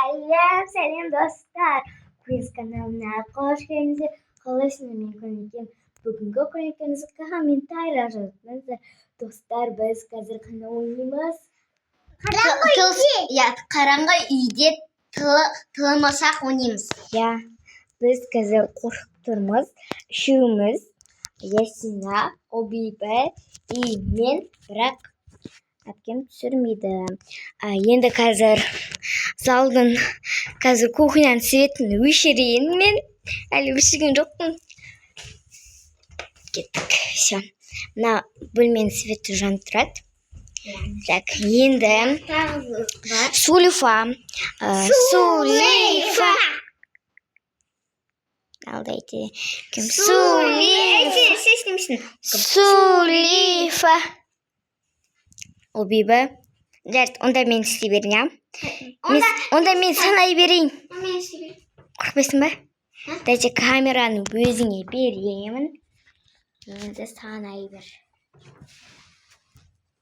Сәлем достар. Квиз каналына қош келдіңіздер. Қалайсыңдар? Мен көңіл. Бүгінгі көңіліңізге комментарий жазыңыздар. Достар, біз қазір қандай ойнаймыз? Қараңғы үйде тылмасақ ойнаймыз. Біз қазір қорқып тұрмыз. Үшеуміз, Ясина, Обиба и мен, бірақ әпкем түсірмейді. Енді қазір залдың кухняның светін өшірейін мен. Әлі өшірген жоқпын. Кеттік. Все. Мына бөлменің светі жанып тұрады. Так, енді Сулейфа. Алдайте. Кім? Сулейфа. Обиба. Онда мен істей берейін, Онда мен санай берейін. Қорқпайсың ба? Дайте камераны өзіңе беремін. Енді санай бер.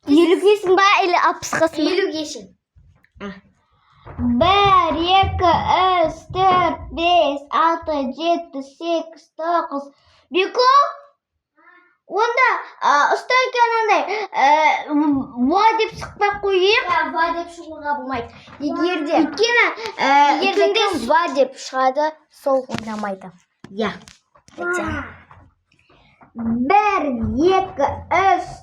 50-гесің ба, әлі 60-қасың ба? 50-гесің. 1, 2, 3, 4, 5, 6, 7, 8, 9. Беку? Онда ұстайкен андай ва деп шықпай қойып. Ва деп шығуға болмайды. Егерде кім ва деп шығады, сол ойнамайды. 1, 2, 3,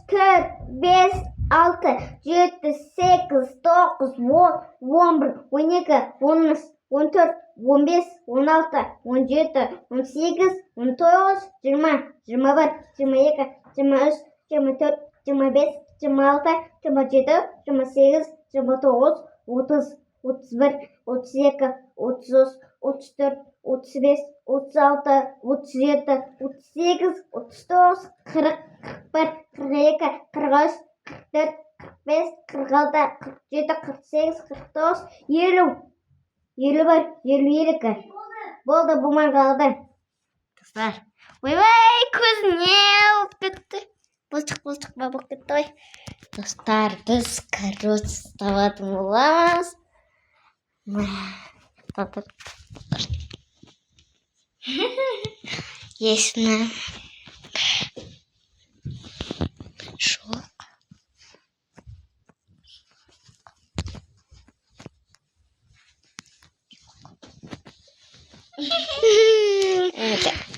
4, 5, 6, 7, 8, 9, 10, 11, 12, 13, 14, 15, 16, 17, 18, 19, 20, 21, 22, 23, 24, 25, 26, 27, 28, 29, 30, 31, 32, 33, 34, 35, 36, 37, 38, 39, 40, 41, 42, 43, 44, 45, 46, 47, 48, 49, 50. 51, 52. Болды, болмай қалды. Достар. Ойбай, көзіне болып кетті. Бұлшық болып кетті ғой. Достар, біз короче ұсталатын боламыз. Есіні. Жоқ.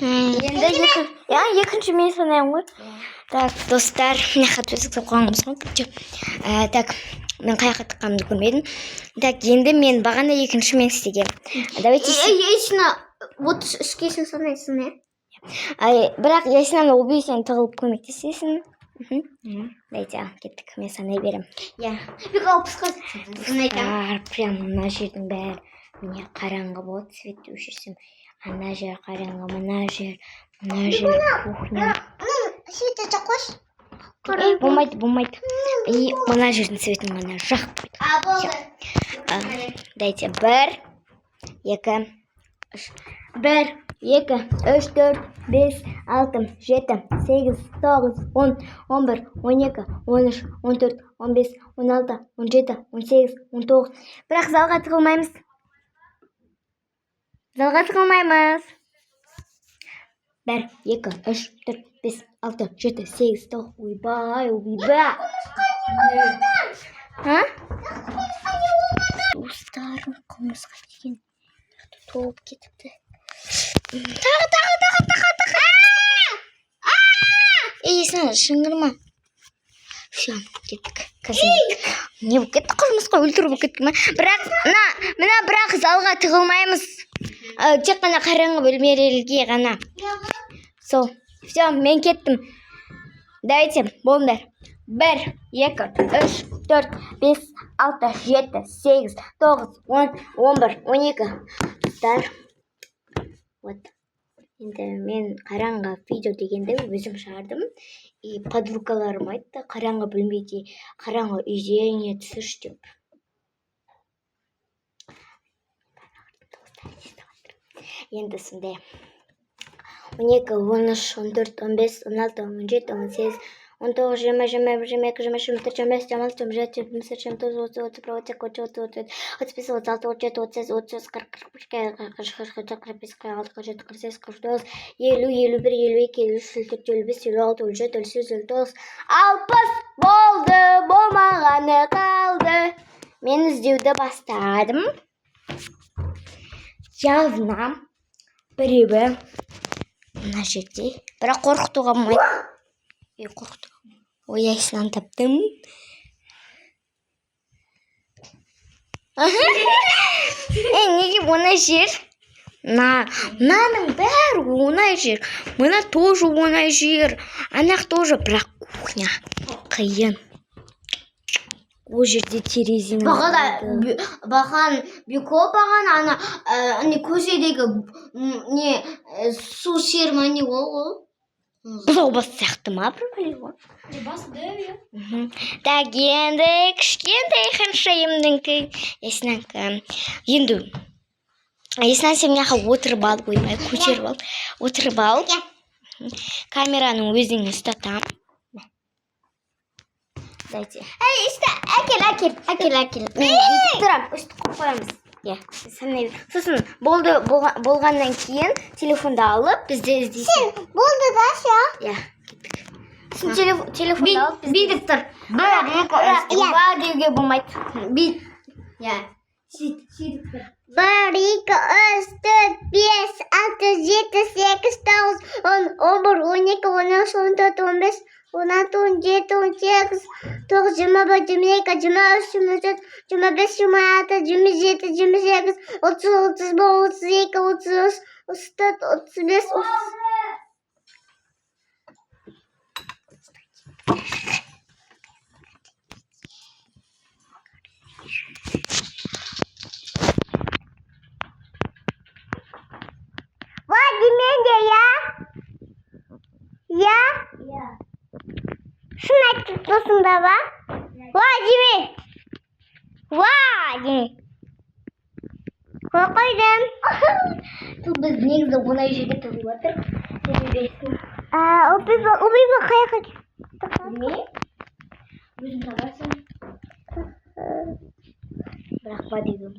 Енді екінші мен санаймын ғой. Так, достар, мына хат өзіңізге қойғанымыз ғой. Так, мен қай хат тыққанымды көрмедім. Так, енді мен бағана екінші мен істеген. Давайте... Ясина, 33-гесін санайсың, бірақ Ясинаны обейсен тығылып көмектесесің. Дайте, кеттік, мен санай берем. Бек 60-қа санайтам. Прям мына жердің бәрі. Міне қараңғы болады, светті өшірсем. Ана жер қараңғы, мына жер кухня. Светті жаққош. Болмайды. И мына жердің светін мына жақ қойды. Болды. Дайте 1, 2, 3. 1, 2, 3, 4, 5, 6, 7, 8, 9, 10, 11, 12, 13, 14, 15, 16, 17, 18, 19. Бірақ залға тығылмаймыз. 1, 2, 3, 4, 5, 6, 7, 8, 9. Ойбай. Достарым, қылмысқа деген толып кетіпті. Тағы. Есін, шыңғырма. Все, кеттік. Не болып кетті, қылмысқа өлтіру болып кетті ма? Бірақ залға тығылмаймыз. Тек қана қараңғы бөлмелерге ғана. Сол. Все, мен кеттім. Давайте, болыңдар. 1, 2, 3, 4, 5, 6, 7, 8, 9, 10, 11, 12. Достар. Вот. Енді мен қараңғы видео дегенде өзім шығардым. И подругаларым айтты, қараңғы бөлмеде, қараңғы үйде түсірш деп. Енді сондай 12, 13, 14, 15, 16, 17, 19, 20, 21, 22, 23, 24, 25, 26, 27, 28, 29, 30, 31, 32, 33, 34, 35, 36, 37, 38, 40, 41, 42, 43, 50, 51, 52, 53, 54, 55, 56, 57, 58, 59, 60 болды, болмағаны қалды. Мен іздеуді бастадым. Жазына біреуі мына жерде, бірақ қорқытуға болмайды. Қорқытуға. Ой, Айсынан таптым. Неге оңай жер? Мынаның бәрі оңай жер. Мына тоже оңай жер. Анақ тоже, бірақ кухня қиын. Ол жерде терезені. Баған Беко баған ана көшедегі не су серма не ол? Бұзау бас сияқты ма бір бәле ғой? Так, енді кішкентай ханшайымдың Есінан енді Есінан сен мынақа отырып ал, ойбай, көтеріп ал. Отырып ал. Камераның өзіңе ұстатам. Дайте. Әкел. Мен бүйтіп тұрам, үсті қойып қоямыз. Сосын болғаннан кейін телефонды алып, бізде іздейсің. Болды да ша. Сосын телефонды алып, Бүйтіп тұр. ба деуге болмайды. Бүйт. Сөйтіп тұр. 1, 2, 3, 4, 5, 6, 7, 8, 9, 10, 11, 12, 13, 14, 15, 16, 17, 18, 19, 20, 21, 23, 24, 25, 26, 27, 28, 30, 31, 32, 33, 34, 35, 30. Владимир, я? Шын айтып тұрсың ба? Владимир! Қойдым. Тут біз негізі оңай жерге тұрып отыр. Убейба қаяққа Білмеймін. Өзің табарсың. Бірақ ба дегім.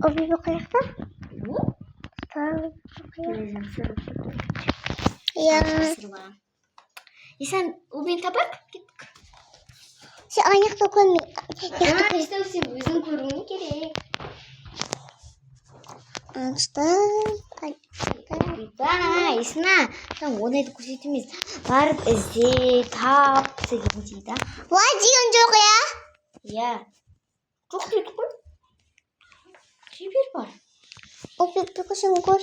Убейба қаяқта? Esen убейін табар? Кеттік. Сен аяқта көрмей. Сен өзің көруің керек. Есіна, сен онайды көрсетеміз. Барып ізде, тап, деген дейді. Олай деген жоқ, я? Я. Жоқ дейді ғой. Жебер бар. Опетті көшін көр.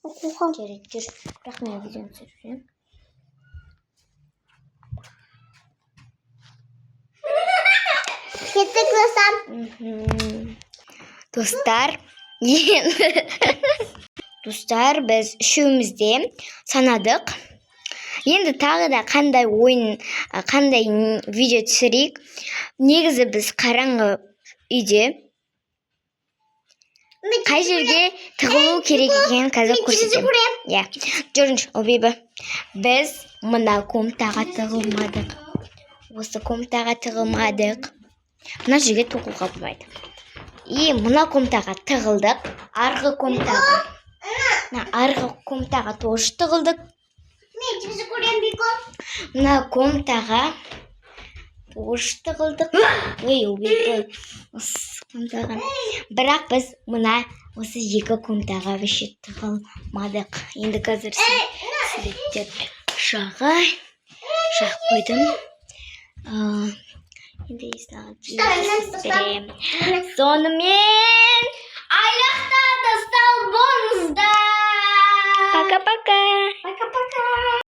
Оқуғам. Керек, жүр. Бірақ мен видеоны түсіріп жүрем. Кеттік достар. Достар, біз үшеумізде санадық. Енді тағы да қандай ойын, қандай видео түсірейік. Негізі біз қараңғы үйде қай жерге тығылу керек екенін қазір көрсетем. Жүріңіз, обейбі. Біз мына комнатаға тығылмадық. Осы комнатаға тығылмадық. Мына жерге тығылуға болмайды. И мына комнатаға тығылдық. Арғы комнатаға. Арғы комнатаға тоже тығылдық. Мына комнатаға тоже тығылдық. Бірақ біз мына осы екі комнатаға веше тығылмадық. Енді қазір суреттеп шақ қойдым. Енді есінаға берем. Сонымен